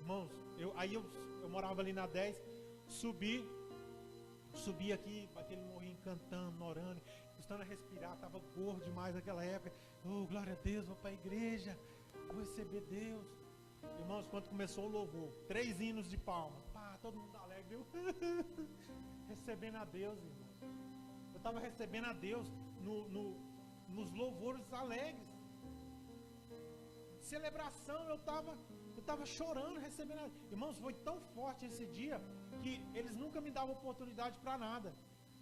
Irmãos, eu morava ali na 10, subi aqui, para aquele morrinho cantando, orando, custando a respirar, estava gordo demais naquela época. Oh, glória a Deus, vou para a igreja, vou receber Deus. Irmãos, quando começou o louvor, 3 hinos de palmas, todo mundo alegre, eu recebendo a Deus, irmão. Eu estava recebendo a Deus nos louvores alegres. celebração, eu estava chorando, recebendo. Irmãos, foi tão forte esse dia que eles nunca me davam oportunidade para nada.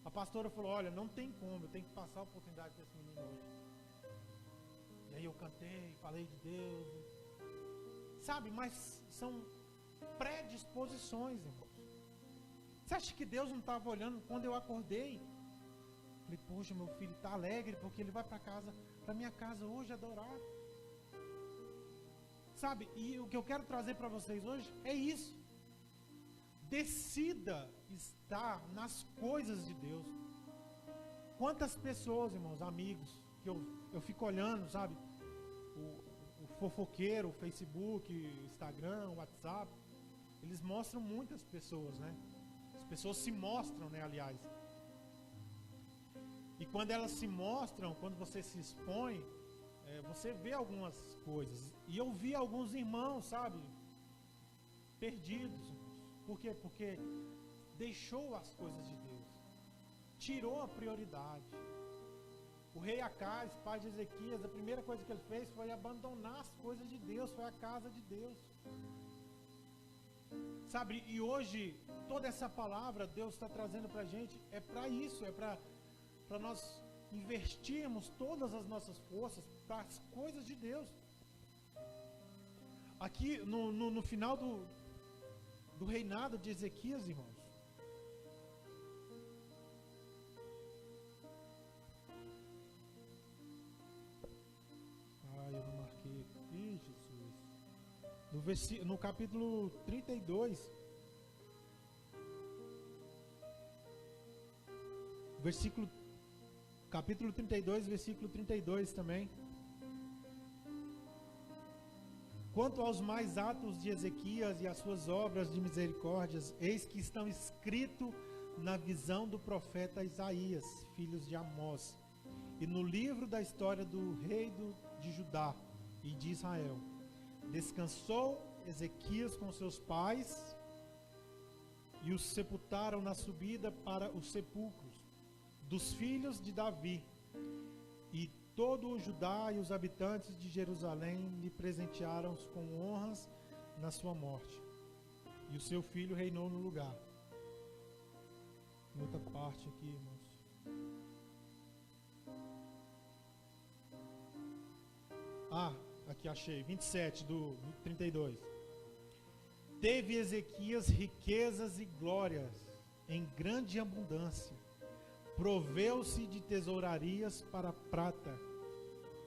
A pastora falou, olha, não tem como, eu tenho que passar a oportunidade desse menino hoje. E aí eu cantei, falei de Deus. Sabe, mas são predisposições, irmãos. Você acha que Deus não estava olhando quando eu acordei? Falei, poxa, meu filho está alegre porque ele vai para minha casa hoje adorar. Sabe, e o que eu quero trazer para vocês hoje é isso. Decida estar nas coisas de Deus. Quantas pessoas, irmãos, amigos, que eu fico olhando, sabe, o fofoqueiro, o Facebook, o Instagram, o WhatsApp, eles mostram muitas pessoas, né? As pessoas se mostram, né, aliás. E quando elas se mostram, quando você se expõe, você vê algumas coisas. E eu vi alguns irmãos, sabe, perdidos. Por quê? Porque deixou as coisas de Deus. Tirou a prioridade. O rei Acais, pai de Ezequias, a primeira coisa que ele fez foi abandonar as coisas de Deus, foi a casa de Deus. Sabe, e hoje, toda essa palavra Deus está trazendo para a gente, é para isso, é para nós investirmos todas as nossas forças para as coisas de Deus. Aqui no final do reinado de Ezequias, irmãos, eu não marquei aqui, Jesus. No capítulo 32, capítulo 32, versículo 32 também. Quanto aos mais atos de Ezequias e as suas obras de misericórdias, eis que estão escritos na visão do profeta Isaías, filhos de Amós, e no livro da história do rei de Judá e de Israel. Descansou Ezequias com seus pais e os sepultaram na subida para os sepulcros dos filhos de Davi. E todo o Judá e os habitantes de Jerusalém lhe presentearam com honras na sua morte. E o seu filho reinou no lugar. Outra parte aqui, irmãos. Aqui achei, 27 do 32. Teve Ezequias riquezas e glórias em grande abundância. Proveu-se de tesourarias para prata,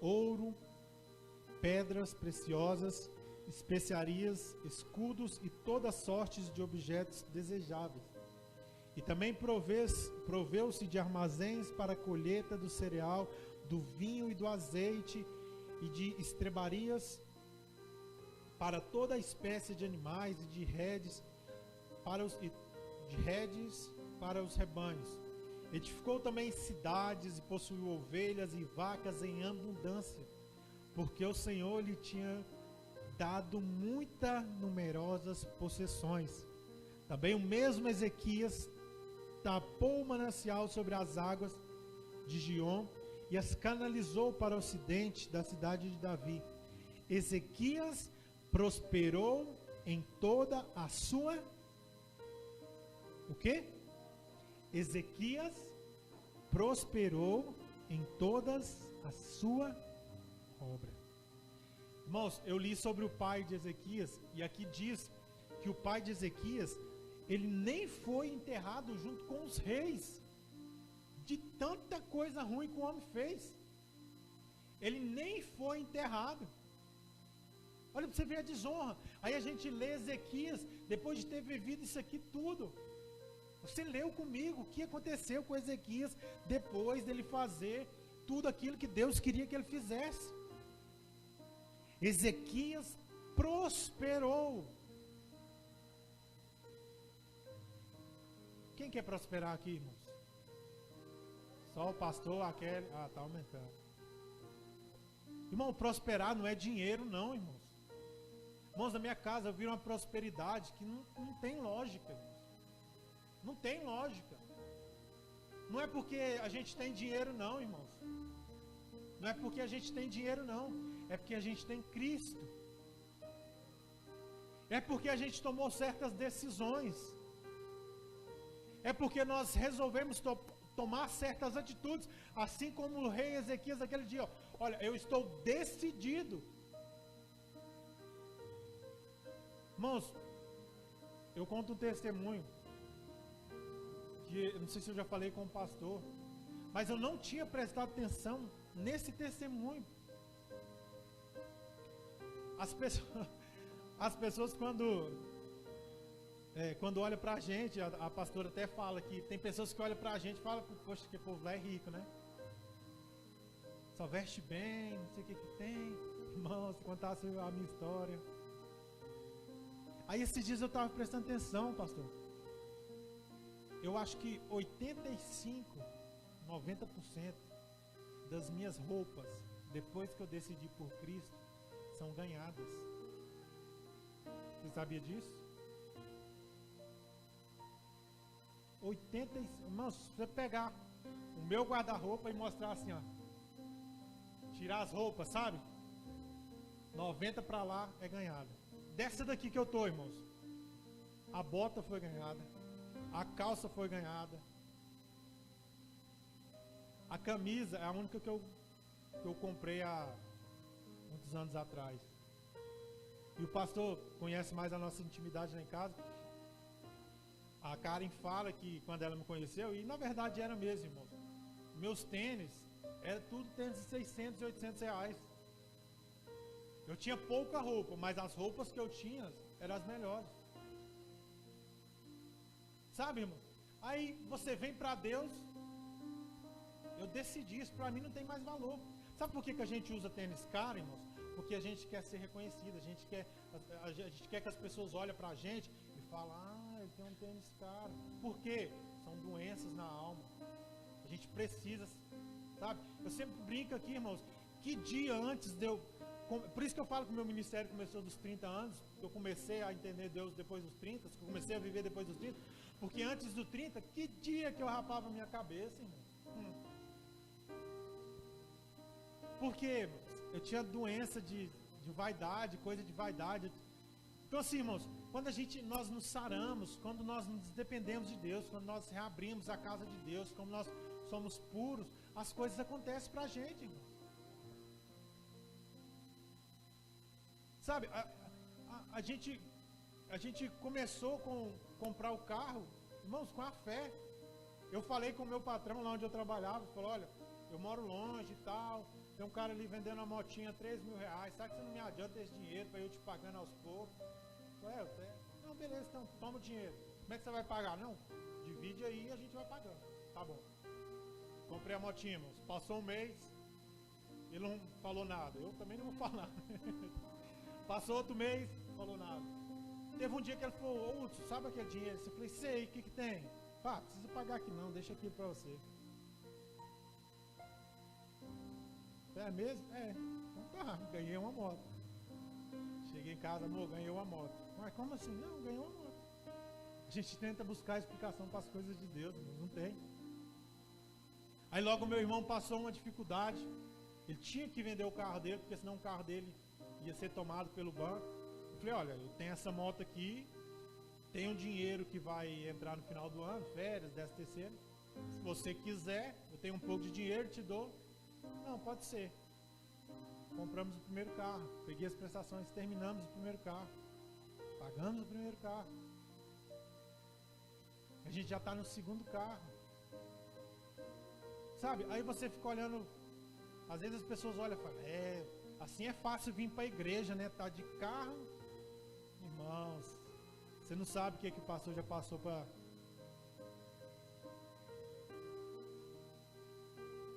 ouro, pedras preciosas, especiarias, escudos e toda sorte de objetos desejáveis. E também proveu-se de armazéns para a colheita do cereal, do vinho e do azeite, e de estrebarias para toda espécie de animais e de redes para os rebanhos. Edificou também cidades e possuiu ovelhas e vacas em abundância, porque o Senhor lhe tinha dado muitas numerosas possessões. Também o mesmo Ezequias tapou o manancial sobre as águas de Gion e as canalizou para o ocidente da cidade de Davi. Ezequias prosperou em toda a sua... O quê? Ezequias prosperou em todas a sua obra. Irmãos, eu li sobre o pai de Ezequias, e aqui diz que o pai de Ezequias, ele nem foi enterrado junto com os reis, de tanta coisa ruim que o homem fez. Ele nem foi enterrado. Olha para você ver a desonra. Aí a gente lê Ezequias, depois de ter vivido isso aqui tudo. Você leu comigo o que aconteceu com Ezequias depois dele fazer tudo aquilo que Deus queria que ele fizesse. Ezequias prosperou. Quem quer prosperar aqui, irmãos? Só o pastor, aquele... tá aumentando. Irmão, prosperar não é dinheiro não, irmãos. Irmãos, na minha casa eu vi uma prosperidade que não tem lógica, irmãos. Não tem lógica. Não é porque a gente tem dinheiro não, irmãos. Não é porque a gente tem dinheiro, não. É porque a gente tem Cristo. É porque a gente tomou certas decisões. É porque nós resolvemos tomar certas atitudes. Assim como o rei Ezequias naquele dia. Ó, olha, eu estou decidido. Irmãos, eu conto um testemunho. Que eu não sei se eu já falei com o pastor. Mas eu não tinha prestado atenção nesse testemunho. As pessoas quando olham pra gente, a pastora até fala que tem pessoas que olham pra gente e falam, poxa, que povo lá é rico, né? Só veste bem, não sei o que tem. Irmãos, contasse a minha história. Aí esses dias eu estava prestando atenção, pastor. Eu acho que 85, 90% das minhas roupas, depois que eu decidi por Cristo, são ganhadas. Você sabia disso? 85, irmão, se você pegar o meu guarda-roupa e mostrar assim, ó, tirar as roupas, sabe? 90 para lá é ganhada. Dessa daqui que eu tô, irmãos, a bota foi ganhada, a calça foi ganhada, a camisa é a única que eu comprei há muitos anos atrás. E o pastor conhece mais a nossa intimidade lá em casa. A Karen fala que quando ela me conheceu, e na verdade era mesmo, irmão. Meus tênis, era tudo tênis de 600 e 800 reais. Eu tinha pouca roupa, mas as roupas que eu tinha eram as melhores. Sabe, irmão? Aí você vem para Deus, eu decidi, isso para mim não tem mais valor. Sabe por que a gente usa tênis caro, irmãos? Porque a gente quer ser reconhecido, a gente quer que as pessoas olhem para a gente e falem, ele tem um tênis caro. Por quê? São doenças na alma. A gente precisa, sabe? Eu sempre brinco aqui, irmãos, que dia antes de eu... Por isso que eu falo que o meu ministério começou dos 30 anos, que eu comecei a entender Deus depois dos 30, que eu comecei a viver depois dos 30, porque antes dos 30, que dia que eu rapava a minha cabeça, irmão? Porque eu tinha doença de vaidade, coisa de vaidade. Então assim, irmãos, quando nós nos saramos, quando nós nos dependemos de Deus, quando nós reabrimos a casa de Deus, quando nós somos puros, as coisas acontecem pra gente, irmão. Sabe, a gente começou com comprar o carro, irmãos, com a fé. Eu falei com o meu patrão lá onde eu trabalhava, falou, olha, eu moro longe e tal, tem um cara ali vendendo uma motinha, 3 mil reais, sabe que você não me adianta esse dinheiro para eu te pagando aos poucos? Eu falei, não, beleza, então, toma o dinheiro. Como é que você vai pagar? Não, divide aí e a gente vai pagando. Tá bom. Comprei a motinha, irmãos, passou um mês, ele não falou nada, eu também não vou falar. Passou outro mês, não falou nada. Teve um dia que ele falou, Hudson, sabe aquele dinheiro? Eu falei, sei, o que tem? Pá, precisa pagar aqui não, deixa aqui para você. É mesmo? É. Então tá, ganhei uma moto. Cheguei em casa, amor, ganhei uma moto. Mas como assim? Não, ganhei uma moto. A gente tenta buscar explicação para as coisas de Deus, não tem. Aí logo meu irmão passou uma dificuldade. Ele tinha que vender o carro dele, porque senão o carro dele ia ser tomado pelo banco. Eu falei, olha, eu tenho essa moto aqui, tem um dinheiro que vai entrar no final do ano, férias, 13º. Se você quiser, eu tenho um pouco de dinheiro, te dou. Não, pode ser. Compramos o primeiro carro, peguei as prestações, terminamos o primeiro carro, pagamos o primeiro carro. A gente já está no segundo carro. Sabe, aí você fica olhando, às vezes as pessoas olham e falam, assim é fácil vir para a igreja, né? Tá de carro. Irmãos, você não sabe o que o pastor já passou para...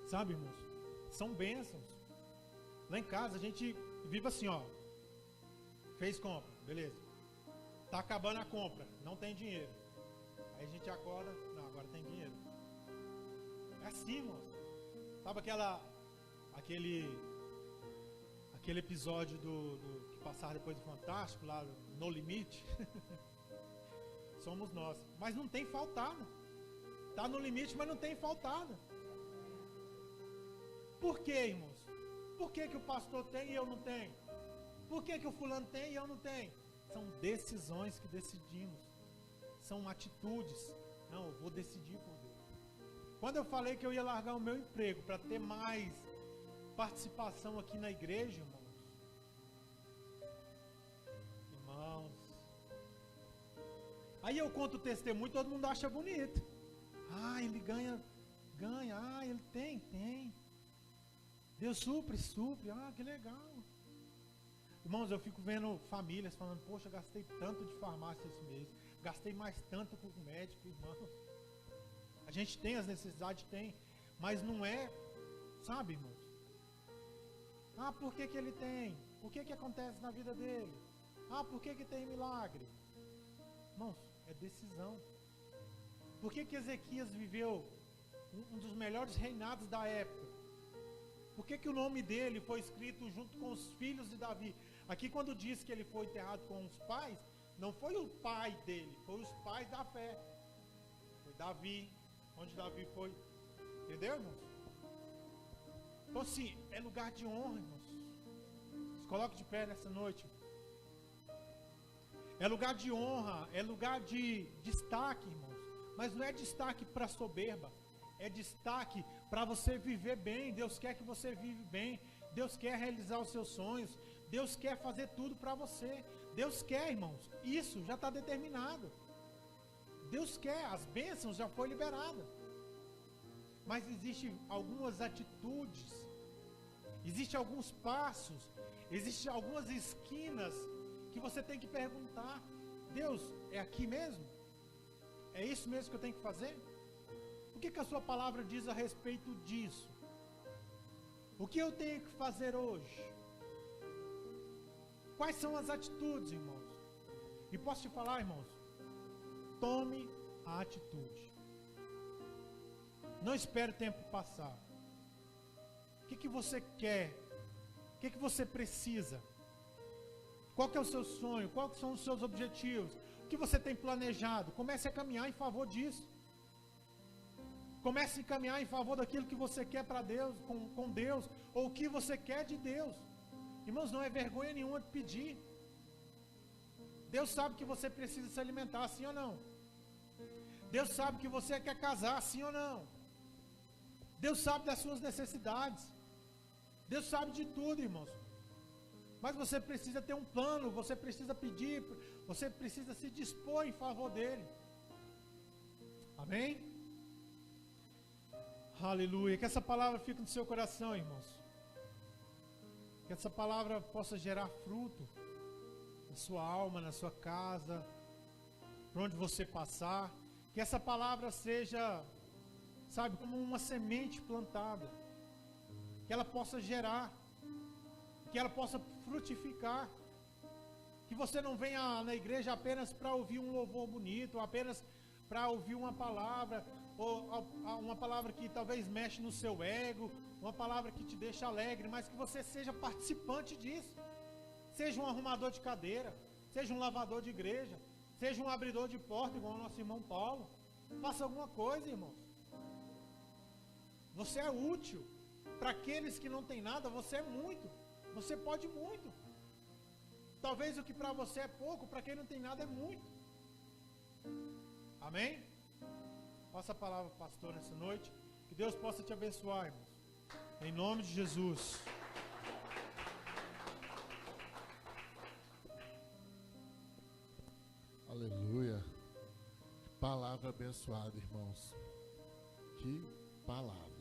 Sabe, irmãos? São bênçãos. Lá em casa a gente vive assim, ó. Fez compra, beleza. Tá acabando a compra, não tem dinheiro. Aí a gente acorda, não, agora tem dinheiro. É assim, irmãos. Sabe aquele episódio do que passava depois do Fantástico, lá No Limite? Somos nós. Mas não tem faltado. Tá no limite, mas não tem faltado. Por quê, irmãos? Por que que o pastor tem e eu não tenho? Por que que o fulano tem e eu não tenho? São decisões que decidimos. São atitudes. Não, eu vou decidir por Deus. Quando eu falei que eu ia largar o meu emprego para ter mais participação aqui na igreja, irmãos, aí eu conto o testemunho e todo mundo acha bonito. Ah, ele ganha, ah, ele tem. Deus supre. Ah, que legal. Irmãos, eu fico vendo famílias falando, poxa, gastei tanto de farmácia esse mês, gastei mais tanto com o médico, irmãos. A gente tem as necessidades, tem, mas não é, sabe, irmãos? Ah, por que que ele tem? O que que acontece na vida dele? Ah, por que que tem milagre? Irmãos, é decisão. Por que que Ezequias viveu um dos melhores reinados da época? Por que que o nome dele foi escrito junto com os filhos de Davi? Aqui quando diz que ele foi enterrado com os pais, não foi o pai dele, foi os pais da fé. Foi Davi, onde Davi foi. Entendeu, irmãos? Então assim, é lugar de honra, irmãos. Se coloque de pé nessa noite. É lugar de honra, é lugar de destaque, irmãos. Mas não é destaque para soberba. É destaque para você viver bem. Deus quer que você vive bem. Deus quer realizar os seus sonhos. Deus quer fazer tudo para você. Deus quer, irmãos. Isso já está determinado. Deus quer, as bênçãos já foi liberada. Mas existem algumas atitudes, existem alguns passos, existem algumas esquinas que você tem que perguntar: Deus, é aqui mesmo? É isso mesmo que eu tenho que fazer? O que a sua palavra diz a respeito disso? O que eu tenho que fazer hoje? Quais são as atitudes, irmãos? E posso te falar, irmãos? Tome a atitude. Não espere o tempo passar. O que você quer? O que você precisa? Qual que é o seu sonho? Quais são os seus objetivos? O que você tem planejado? Comece a caminhar em favor disso. Comece a caminhar em favor daquilo que você quer para Deus, com Deus, ou o que você quer de Deus. Irmãos, não é vergonha nenhuma de pedir. Deus sabe que você precisa se alimentar, sim ou não? Deus sabe que você quer casar, sim ou não? Deus sabe das suas necessidades. Deus sabe de tudo, irmãos. Mas você precisa ter um plano, você precisa pedir, você precisa se dispor em favor dele. Amém? Aleluia. Que essa palavra fique no seu coração, irmãos. Que essa palavra possa gerar fruto na sua alma, na sua casa, por onde você passar. Que essa palavra seja, sabe, como uma semente plantada. Que ela possa gerar. Que ela possa frutificar. Que você não venha na igreja apenas para ouvir um louvor bonito, apenas para ouvir uma palavra, ou uma palavra que talvez mexe no seu ego, uma palavra que te deixa alegre, mas que você seja participante disso. Seja um arrumador de cadeira, seja um lavador de igreja, seja um abridor de porta, igual o nosso irmão Paulo. Faça alguma coisa, irmãos. Você é útil. Para aqueles que não têm nada, você é muito. Você pode muito. Talvez o que para você é pouco, para quem não tem nada é muito. Amém? Passa a palavra, pastor, nessa noite. Que Deus possa te abençoar, irmãos. Em nome de Jesus. Aleluia. Que palavra abençoada, irmãos. Que palavra.